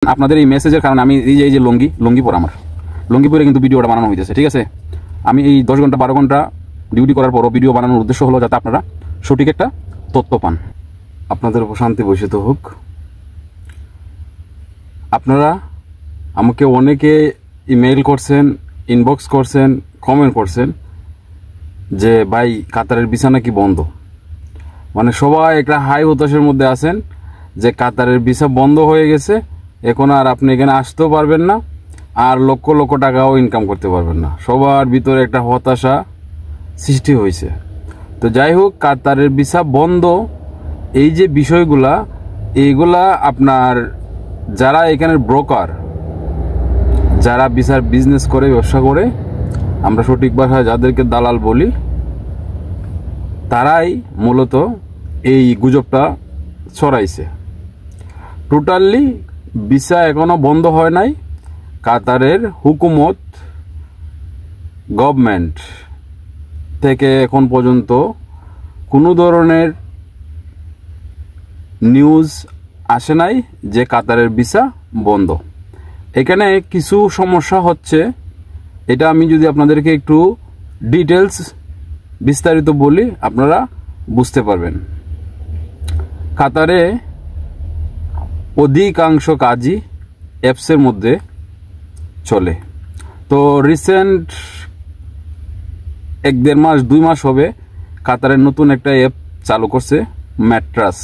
আপনাদের এই মেসেজের কারণে আমি এই যে লুঙ্গি পরা, আমার লুঙ্গি পরে কিন্তু ভিডিওটা বানানো হইতেছে, ঠিক আছে। আমি এই 10 ঘন্টা 12 ঘন্টা ডিউটি করার পরও ভিডিও বানানোর উদ্দেশ্য হলো যাতে আপনারা সঠিক একটা তথ্য পান। আপনাদের উপর শান্তি বর্ষিত হোক। আপনারা আমাকে অনেকে ইমেইল করছেন, ইনবক্স করছেন, কমেন্ট করছেন যে ভাই কাতারের ভিসা নাকি বন্ধ। মানে সবাই একটা হাই হতাশার মধ্যে আছেন যে কাতারের ভিসা বন্ধ হয়ে গেছে, এখন আর আপনি এখানে আসতেও পারবেন না, আর লক্ষ লক্ষ টাকাও ইনকাম করতে পারবেন না। সবার ভিতরে একটা হতাশা সৃষ্টি হয়েছে। তো যাই হোক, কাতারের ভিসা বন্ধ এই যে বিষয়গুলা, এইগুলা আপনার যারা এখানের ব্রোকার, যারা ভিসার বিজনেস করে, ব্যবসা করে, আমরা সঠিক ভাষায় যাদেরকে দালাল বলি, তারাই মূলত এই গুজবটা ছড়াইছে। টোটালি ভিসা এখনো বন্ধ হয় নাই। কাতারের হুকুমত, গভর্নমেন্ট থেকে এখন পর্যন্ত কোনো ধরনের নিউজ আসে নাই যে কাতারের ভিসা বন্ধ। এখানে কিছু সমস্যা হচ্ছে, এটা আমি যদি আপনাদেরকে একটু ডিটেলস বিস্তারিত বলি আপনারা বুঝতে পারবেন। কাতারে অধিকাংশ কাজই অ্যাপসের মধ্যে চলে। তো রিসেন্ট 1-1.5 মাস 2 মাস হবে কাতারের নতুন একটা অ্যাপ চালু করছে, ম্যাট্রাস।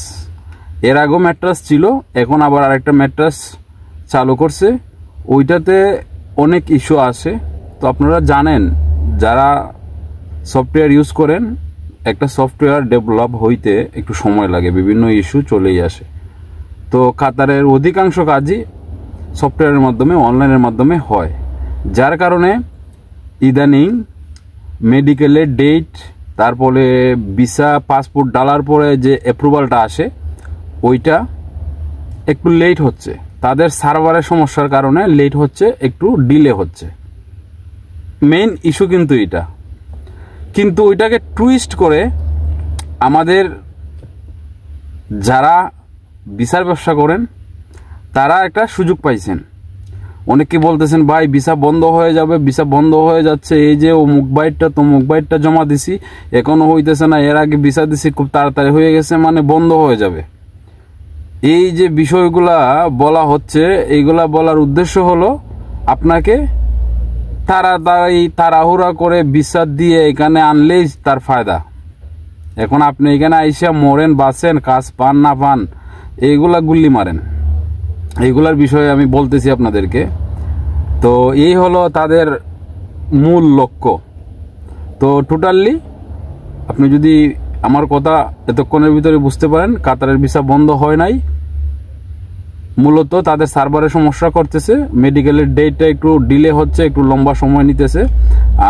এর আগেও ম্যাট্রাস ছিল, এখন আবার আরেকটা ম্যাট্রাস চালু করছে। ওইটাতে অনেক ইস্যু আসে। তো আপনারা জানেন, যারা সফটওয়্যার ইউজ করেন, একটা সফটওয়্যার ডেভেলপ হইতে একটু সময় লাগে, বিভিন্ন ইস্যু চলেই আসে। তো কাতারের অধিকাংশ কাজই সফটওয়্যারের মাধ্যমে, অনলাইনের মাধ্যমে হয়, যার কারণে ইদানিং মেডিকেলের ডেট, তারপরে ভিসা পাসপোর্ট ডালার পরে যে অ্যাপ্রুভালটা আসে, ওইটা একটু লেট হচ্ছে। তাদের সার্ভারের সমস্যার কারণে লেট হচ্ছে, একটু ডিলে হচ্ছে। মেইন ইস্যু কিন্তু এটা। কিন্তু ওইটাকে টুইস্ট করে আমাদের যারা ভিসার ব্যবসা করেন তারা একটা সুযোগ পাইছেন। অনেকে বলতেছেন ভাই ভিসা বন্ধ হয়ে যাবে, ভিসা বন্ধ হয়ে যাচ্ছে, এই যে অমুক বাইটটা জমা দিছি এখনো হইতেছে না, এর আগে ভিসা দিছি খুব তাড়াতাড়ি হয়ে গেছে, মানে বন্ধ হয়ে যাবে। এই যে বিষয়গুলা বলা হচ্ছে, এইগুলা বলার উদ্দেশ্য হলো আপনাকে তাড়াহুড়া করে ভিসা দিয়ে এখানে আনলেই তার ফায়দা। এখন আপনি এখানে আইসা মরেন, বাঁচেন, কাজ পান না পান, এইগুলা গুল্লি মারেন। এইগুলার বিষয়ে আমি বলতেছি আপনাদেরকে। তো এই হলো তাদের মূল লক্ষ্য। তো টোটালি আপনি যদি আমার কথা এতক্ষণের ভিতরে বুঝতে পারেন, কাতারের ভিসা বন্ধ হয় নাই, মূলত তাদের সার্ভারে সমস্যা করতেছে, মেডিকেলের ডেটটা একটু ডিলে হচ্ছে, একটু লম্বা সময় নিতেছে,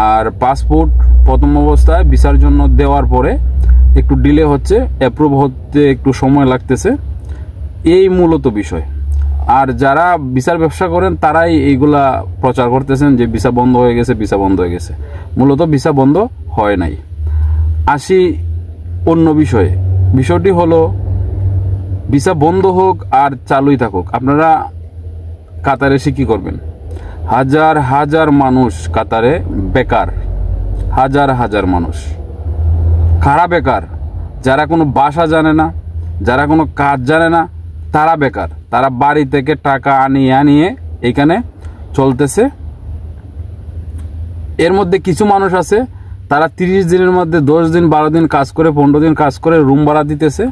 আর পাসপোর্ট প্রথম অবস্থায় ভিসার জন্য দেওয়ার পরে একটু ডিলে হচ্ছে, অ্যাপ্রুভ হতে একটু সময় লাগতেছে, এই মূলত বিষয়। আর যারা ভিসার ব্যবসা করেন তারাই এইগুলা প্রচার করতেছেন যে ভিসা বন্ধ হয়ে গেছে, ভিসা বন্ধ হয়ে গেছে। মূলত ভিসা বন্ধ হয় নাই। আসি অন্য বিষয়ে। বিষয়টি হলো, ভিসা বন্ধ হোক আর চালুই থাকুক, আপনারা কাতারে এসে কী করবেন? হাজার হাজার মানুষ কাতারে বেকার, হাজার হাজার মানুষ। কারা বেকার? যারা কোনো ভাষা জানে না, যারা কোনো কাজ জানে না, তারা বেকার। তারা বাড়ি থেকে টাকা আনিয়ে এখানে চলতেছে। এর মধ্যে কিছু মানুষ আছে, তারা 30 দিনের মধ্যে 10 দিন 12 দিন কাজ করে, 15 দিন কাজ করে রুম ভাড়া দিতেছে,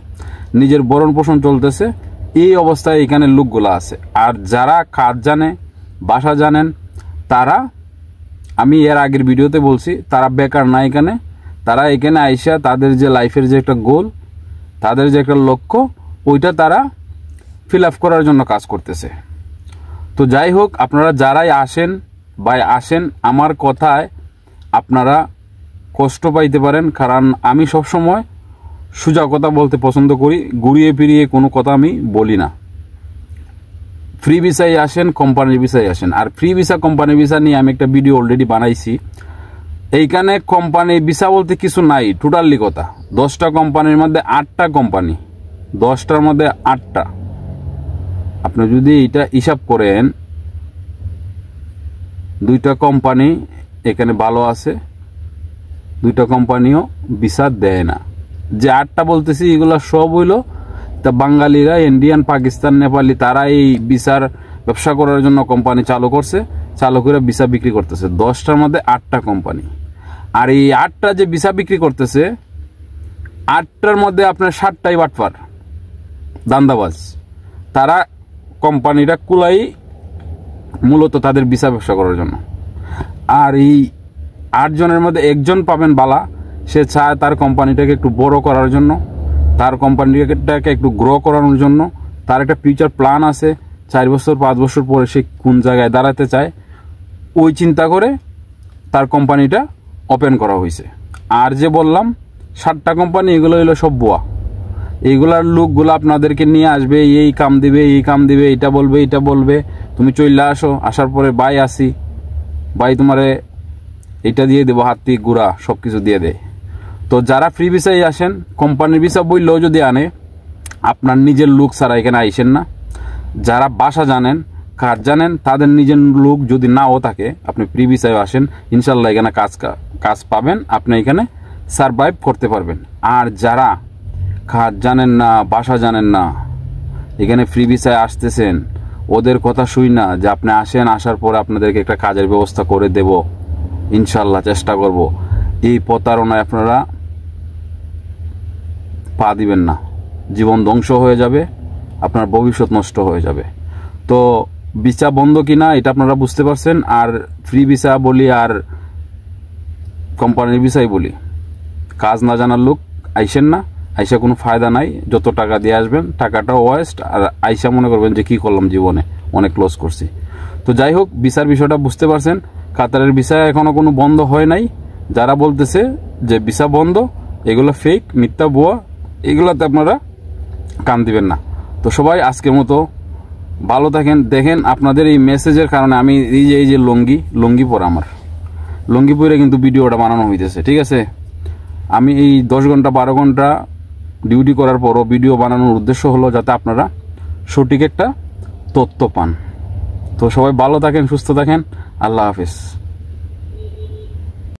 নিজের ভরণ পোষণ চলতেছে। এই অবস্থায় এখানে লোকগুলো আছে। আর যারা কাজ জানে, ভাষা জানেন, তারা, আমি এর আগের ভিডিওতে বলছি, তারা বেকার না এখানে। তারা এখানে আইসা তাদের যে লাইফের যে একটা গোল, তাদের যে একটা লক্ষ্য, ওইটা তারা ফিল আপ করার জন্য কাজ করতেছে। তো যাই হোক, আপনারা যারাই আসেন বা আসেন, আমার কথায় আপনারা কষ্ট পাইতে পারেন, কারণ আমি সবসময় সোজা কথা বলতে পছন্দ করি, ঘুরিয়ে ফিরিয়ে কোনো কথা আমি বলি না। ফ্রি ভিসায় আসেন, কোম্পানির ভিসায় আসেন। আর ফ্রি ভিসা, কোম্পানির ভিসা নিয়ে আমি একটা ভিডিও অলরেডি বানাইছি। এইখানে কোম্পানি ভিসা বলতে কিছু নাই, টোটালি কথা। 10টা কোম্পানির মধ্যে 8টা কোম্পানি, 10টার মধ্যে 8টা আপনি যদি এটা হিসাব করেন, 2টা কোম্পানি এখানে ভালো আছে, 2টা কোম্পানিও ভিসা দেয় না। যে 8টা বলতেছি এগুলো সব হইলো তা বাঙালিরা, ইন্ডিয়ান, পাকিস্তান, নেপালি, তারা এই ভিসার ব্যবসা করার জন্য কোম্পানি চালু করছে, চালু করে ভিসা বিক্রি করতেছে। 10টার মধ্যে 8টা কোম্পানি। আর এই 8টা যে ভিসা বিক্রি করতেছে, 8টার মধ্যে আপনার 7টাই বাটপার, দান্দাবাজ। তারা কোম্পানিটা কুলাই মূলত তাদের ভিসা ব্যবসা করার জন্য। আর এই 8 জনের মধ্যে একজন পাবেন বালা, সে চায় তার কোম্পানিটাকে একটু বড় করার জন্য, তার কোম্পানিটাকে একটু গ্রো করানোর জন্য। তার একটা ফিউচার প্ল্যান আছে, 4 বছর 5 বছর পরে সে কোন জায়গায় দাঁড়াতে চায়, ওই চিন্তা করে তার কোম্পানিটা ওপেন করা হয়েছে। আর যে বললাম 7টা কোম্পানি, এগুলো হলো সব বুয়া। এইগুলার লোকগুলো আপনাদেরকে নিয়ে আসবে, এই কাম দিবে, এই কাম দিবে, এটা বলবে, এটা বলবে, তুমি চলে আসো, আসার পরে বাই আসি, বাই তোমারে এটা দিয়ে দেবো, হাতি গুড়া সব কিছু দিয়ে দেয়। তো যারা ফ্রি ভিসায় আসেন, কোম্পানির ভিসা বললেও যদি আনে, আপনার নিজের লোক ছাড়া এখানে আইসেন না। যারা ভাষা জানেন, কাজ জানেন, তাদের নিজের লোক যদি নাও থাকে, আপনি ফ্রি ভিসায় আসেন, ইনশাল্লাহ এখানে কাজ পাবেন, আপনি এখানে সারভাইভ করতে পারবেন। আর যারা কাজ জানেন না, ভাষা জানেন না, এখানে ফ্রি ভিসায় আসতেছেন, ওদের কথা শুই না যে আপনি আসেন, আসার পরে আপনাদেরকে একটা কাজের ব্যবস্থা করে দেব, ইনশাল্লাহ চেষ্টা করব, এই প্রতারণায় আপনারা পা দিবেন না। জীবন ধ্বংস হয়ে যাবে, আপনার ভবিষ্যৎ নষ্ট হয়ে যাবে। তো ভিসা বন্ধ কিনা এটা আপনারা বুঝতে পারছেন। আর ফ্রি ভিসা বলি আর কোম্পানির ভিসাই বলি, কাজ না জানার লোক আইসেন না, আইসা কোনো ফায়দা নাই। যত টাকা দিয়ে আসবেন টাকাটাও ওয়েস্ট, আর আইসা মনে করবেন যে কি করলাম জীবনে, অনেক লস করছি। তো যাই হোক, ভিসার বিষয়টা বুঝতে পারছেন। কাতারের ভিসা এখনো কোনো বন্ধ হয় নাই। যারা বলতেছে যে ভিসা বন্ধ, এগুলো ফেক, মিথ্যা, বুয়া, এগুলোতে আপনারা কান দিবেন না। তো সবাই আজকের মতো ভালো থাকেন। দেখেন আপনাদের এই মেসেজের কারণে আমি এই যে লুঙ্গি পরা, আমার লুঙ্গি পরে কিন্তু ভিডিওটা বানানো হইতেছে, ঠিক আছে। আমি এই 10 ঘন্টা 12 ঘন্টা ডিউটি করার পরও ভিডিও বানানোর উদ্দেশ্য হলো যাতে আপনারা সঠিক একটা তথ্য পান। তো সবাই ভালো থাকেন, সুস্থ থাকেন, আল্লাহ হাফেজ।